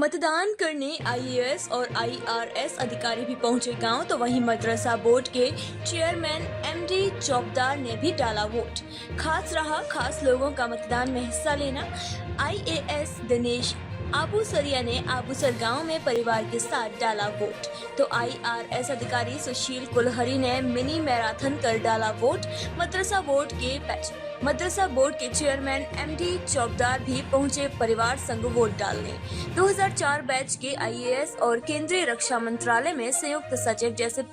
मतदान करने आईएएस और आईआरएस अधिकारी भी पहुंचे गांव, तो वहीं मदरसा बोर्ड के चेयरमैन एमडी चौबदार ने भी डाला वोट। खास रहा खास लोगों का मतदान में हिस्सा लेना। आईएएस दिनेश आबूसरिया ने आबूसर गांव में परिवार के साथ डाला वोट, तो आईआरएस अधिकारी सुशील कुलहरी ने मिनी मैराथन कर डाला वोट। मदरसा बोर्ड के चेयरमैन एमडी चौबदार भी पहुंचे परिवार संग वोट डालने। 2004 बैच के आईएएस और केंद्रीय रक्षा मंत्रालय में संयुक्त सचिव जैसे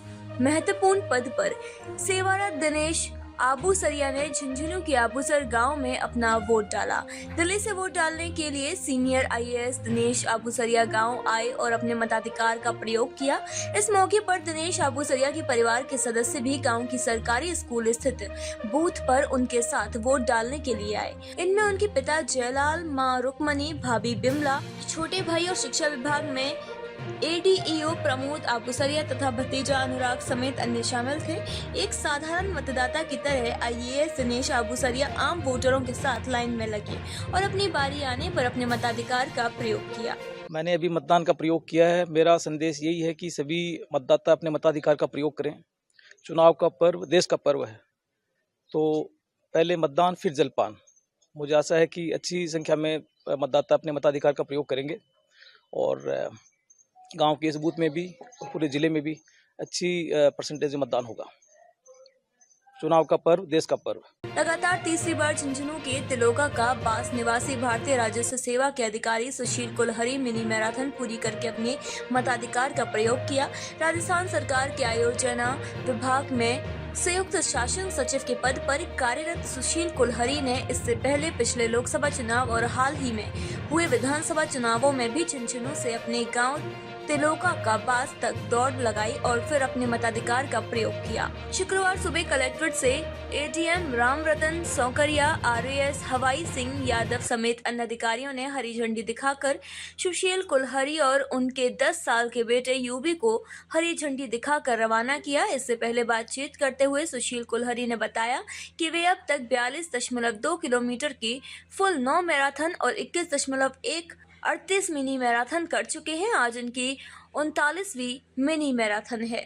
महत्वपूर्ण पद पर सेवारत दिनेश आबूसरिया ने झुंझुनू के आबूसर गांव में अपना वोट डाला। दिल्ली से वोट डालने के लिए सीनियर आईएएस दिनेश आबूसरिया गांव आए और अपने मताधिकार का प्रयोग किया। इस मौके पर दिनेश आबूसरिया के परिवार के सदस्य भी गांव की सरकारी स्कूल स्थित बूथ पर उनके साथ वोट डालने के लिए आए। इनमें उनके पिता जयलाल, मां रुक्मणी, भाभी बिमला, छोटे भाई और शिक्षा विभाग में एडीईओ प्रमोद आबूसरिया तथा भतीजा अनुराग समेत अन्य शामिल थे। एक साधारण मतदाता की तरह आईएएस दिनेश आबूसरिया आम वोटरों के साथ लाइन में लगे और अपनी बारी आने पर अपने मताधिकार का प्रयोग किया। मैंने अभी मतदान का प्रयोग किया है। मेरा संदेश यही है कि सभी मतदाता अपने मताधिकार का प्रयोग करें। चुनाव का पर्व देश का पर्व है, तो पहले मतदान फिर जलपान। मुझे आशा है कि अच्छी संख्या में मतदाता अपने मताधिकार का प्रयोग करेंगे और गांव के इस बूथ में भी और पूरे जिले में भी अच्छी परसेंटेज मतदान होगा। चुनाव का पर्व देश का पर्व। लगातार तीसरी बार झुंझुनू के तिलोका का बास निवासी भारतीय राजस्व सेवा के अधिकारी सुशील कुलहरी मिनी मैराथन पूरी करके अपने मताधिकार का प्रयोग किया। राजस्थान सरकार के आयोजना विभाग में संयुक्त शासन सचिव के पद पर कार्यरत सुशील कुलहरी ने इससे पहले पिछले लोकसभा चुनाव और हाल ही में हुए विधानसभा चुनावों में भी झुंझुनू से अपने गांव तिलोका का बास तक दौड़ लगाई और फिर अपने मताधिकार का प्रयोग किया। शुक्रवार सुबह कलेक्ट्रेट से एडीएम रामरतन सौकरिया, आरएएस हवाई सिंह यादव समेत अन्य अधिकारियों ने हरी झंडी दिखाकर सुशील कुलहरी और उनके 10 साल के बेटे यूबी को हरी झंडी दिखाकर रवाना किया। इससे पहले बातचीत करते हुए सुशील कुलहरी ने बताया कि वे अब तक 42.2 किलोमीटर की फुल 9 मैराथन और 21.38 मिनी मैराथन कर चुके हैं। आज उनकी 39वीं मिनी मैराथन है।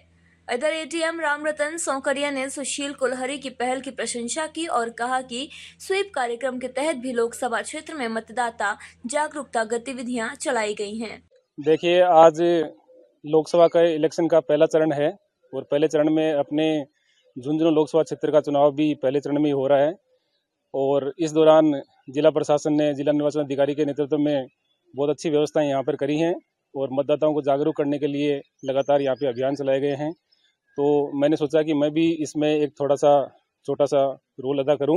इधर एडीएम रामरतन सौकरिया ने सुशील कुलहरी की पहल की प्रशंसा की और कहा कि स्वीप कार्यक्रम के तहत भी लोकसभा क्षेत्र में मतदाता जागरूकता गतिविधियां चलाई गई हैं। देखिए, आज लोकसभा का इलेक्शन का पहला चरण है और पहले चरण में अपने झुंझुनू लोकसभा क्षेत्र का चुनाव भी पहले चरण में ही हो रहा है और इस दौरान जिला प्रशासन ने जिला निर्वाचन अधिकारी के नेतृत्व में बहुत अच्छी व्यवस्थाएं यहाँ पर करी हैं और मतदाताओं को जागरूक करने के लिए लगातार यहाँ पे अभियान चलाए गए हैं। तो मैंने सोचा कि मैं भी इसमें एक छोटा सा रोल अदा करूं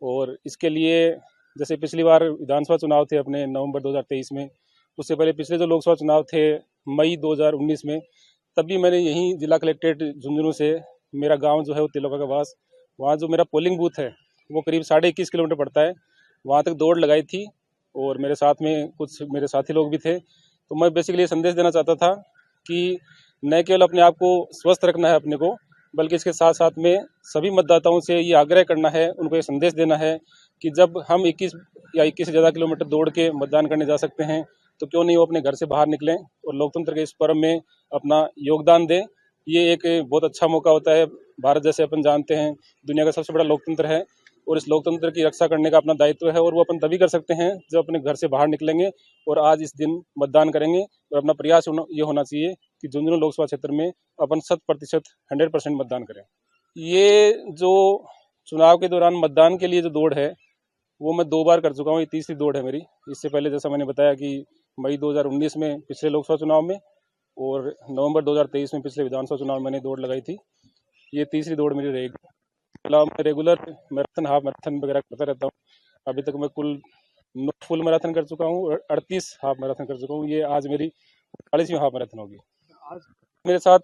और इसके लिए जैसे पिछली बार विधानसभा चुनाव थे अपने नवंबर 2023 में, उससे पहले पिछले जो लोकसभा चुनाव थे मई 2019 में, तब भी मैंने यहीं जिला कलेक्ट्रेट झुंझुनू से मेरा गाँव जो है वो तिलोका का बास, वहाँ जो मेरा पोलिंग बूथ है वो करीब 21.5 किलोमीटर पड़ता है, वहाँ तक दौड़ लगाई थी और मेरे साथ में कुछ मेरे साथी लोग भी थे। तो मैं बेसिकली ये संदेश देना चाहता था कि न केवल अपने आप को स्वस्थ रखना है अपने को, बल्कि इसके साथ साथ में सभी मतदाताओं से ये आग्रह करना है, उनको ये संदेश देना है कि जब हम 21 या 21 से ज़्यादा किलोमीटर दौड़ के मतदान करने जा सकते हैं तो क्यों नहीं वो अपने घर से बाहर निकलें और लोकतंत्र के इस पर्व में अपना योगदान दें। ये एक बहुत अच्छा मौका होता है। भारत जैसे अपन जानते हैं दुनिया का सबसे बड़ा लोकतंत्र है और इस लोकतंत्र की रक्षा करने का अपना दायित्व है और वो अपन तभी कर सकते हैं जब अपने घर से बाहर निकलेंगे और आज इस दिन मतदान करेंगे। और अपना प्रयास ये होना चाहिए कि झुंझुनू लोकसभा क्षेत्र में अपन 100% मतदान करें। ये जो चुनाव के दौरान मतदान के लिए जो दौड़ है वो मैं 2 बार कर चुका हूँ, ये तीसरी दौड़ है मेरी। इससे पहले जैसा मैंने बताया कि मई 2019 में पिछले लोकसभा चुनाव में और नवंबर 2023 में पिछले विधानसभा चुनाव में मैंने दौड़ लगाई थी। ये तीसरी दौड़ मेरी रहेगी। मैं रेगुलर मैराथन, हाफ मैराथन वगैरह करता रहता हूँ। अभी तक मैं कुल 9 फुल मैराथन कर चुका हूँ और 38 हाफ मैराथन कर चुका हूँ। ये आज मेरी 40वीं हाफ मैराथन होगी। आज मेरे साथ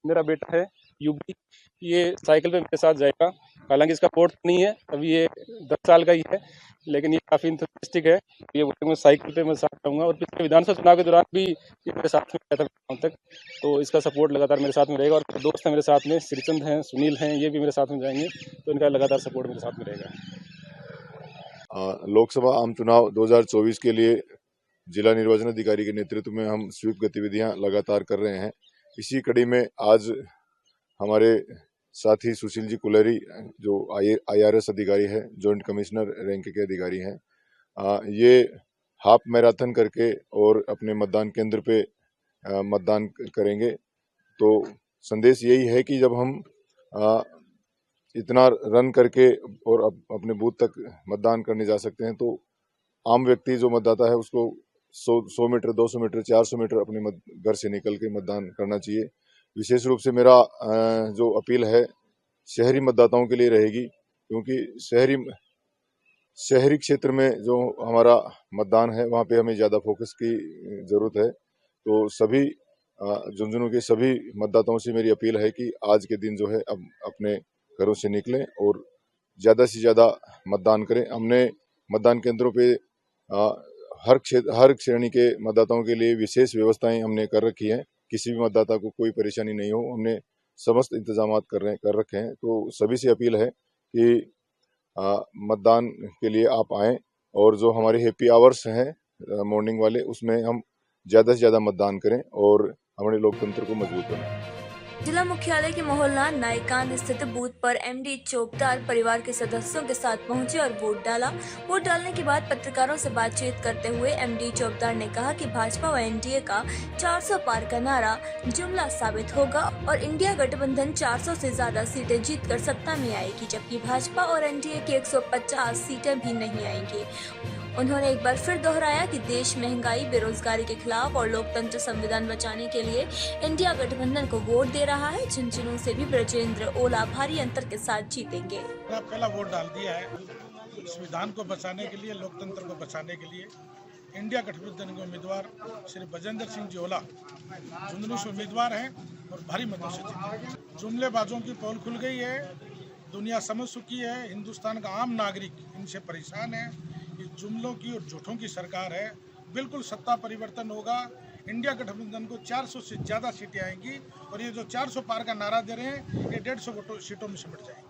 मेरा बेटा है यूबी, ये साइकिल पे मेरे साथ जाएगा। हालांकि इसका पोर्ट नहीं है, अभी ये 10 साल का ही है, लेकिन ये काफ़ी इंथुसियास्टिक है। ये मैं साइकिल पे मैं साथ रहूँगा और पिछले विधानसभा चुनाव के दौरान भी ये मेरे साथ में रहता गाँव तक, तो इसका सपोर्ट लगातार मेरे साथ में रहेगा। और दोस्त हैं मेरे साथ में, श्रीचंद हैं, सुनील हैं, ये भी मेरे साथ में जाएंगे, तो इनका लगातार सपोर्ट मेरे साथ में रहेगा। लोकसभा आम चुनाव 2024 के लिए जिला निर्वाचन अधिकारी के नेतृत्व में हम स्वीप गतिविधियां लगातार कर रहे हैं। इसी कड़ी में आज हमारे साथी सुशील जी कुलहरी जो IRS अधिकारी है, जॉइंट कमिश्नर रैंक के अधिकारी हैं, ये हाफ मैराथन करके और अपने मतदान केंद्र पे मतदान करेंगे। तो संदेश यही है कि जब हम इतना रन करके और अपने बूथ तक मतदान करने जा सकते हैं, तो आम व्यक्ति जो मतदाता है उसको 100 मीटर, 200 मीटर, 400 मीटर अपने घर से निकल के मतदान करना चाहिए। विशेष रूप से मेरा जो अपील है शहरी मतदाताओं के लिए रहेगी, क्योंकि शहरी क्षेत्र में जो हमारा मतदान है वहाँ पे हमें ज़्यादा फोकस की ज़रूरत है। तो सभी झुंझुनू के सभी मतदाताओं से मेरी अपील है कि आज के दिन जो है अब अपने घरों से निकलें और ज़्यादा से ज़्यादा मतदान करें। हमने मतदान केंद्रों पे हर श्रेणी के मतदाताओं के लिए विशेष व्यवस्थाएं हमने कर रखी हैं। किसी भी मतदाता को कोई परेशानी नहीं हो, हमने समस्त इंतजाम कर रखे हैं। तो सभी से अपील है कि मतदान के लिए आप आएँ और जो हमारे हैप्पी आवर्स हैं मॉर्निंग वाले, उसमें हम ज़्यादा से ज़्यादा मतदान करें और हमारे लोकतंत्र को मजबूत बनाएं। जिला मुख्यालय के मोहल्ला नायकान स्थित बूथ पर MD चौबदार परिवार के सदस्यों के साथ पहुंचे और वोट डाला। वोट डालने के बाद पत्रकारों से बातचीत करते हुए MD चौबदार ने कहा कि भाजपा व NDA का 400 पार का नारा जुमला साबित होगा और इंडिया गठबंधन 400 से ज्यादा सीटें जीतकर सत्ता में आएगी, जबकि भाजपा और NDA की 150 सीटें भी नहीं आएंगी। उन्होंने एक बार फिर दोहराया कि देश महंगाई, बेरोजगारी के खिलाफ और लोकतंत्र संविधान बचाने के लिए इंडिया गठबंधन को वोट दे रहा है। झुंझुनू से भी ब्रजेंद्र ओला भारी अंतर के साथ जीतेंगे। पहला वोट डाल दिया है संविधान को बचाने के लिए, लोकतंत्र को बचाने के लिए। इंडिया गठबंधन के उम्मीदवार श्री ब्रजेंद्र सिंह जी ओला झुंझुनू से उम्मीदवार हैं और भारी मतों से जीते। जुमलेबाजों की पोल खुल गई है, दुनिया समझ चुकी है, हिंदुस्तान का आम नागरिक इनसे परेशान है। ये जुमलों की और झूठों की सरकार है। बिल्कुल सत्ता परिवर्तन होगा। इंडिया गठबंधन को 400 से ज़्यादा सीटें आएंगी और ये जो 400 पार का नारा दे रहे हैं ये 150 सीटों में सिमट जाएंगे।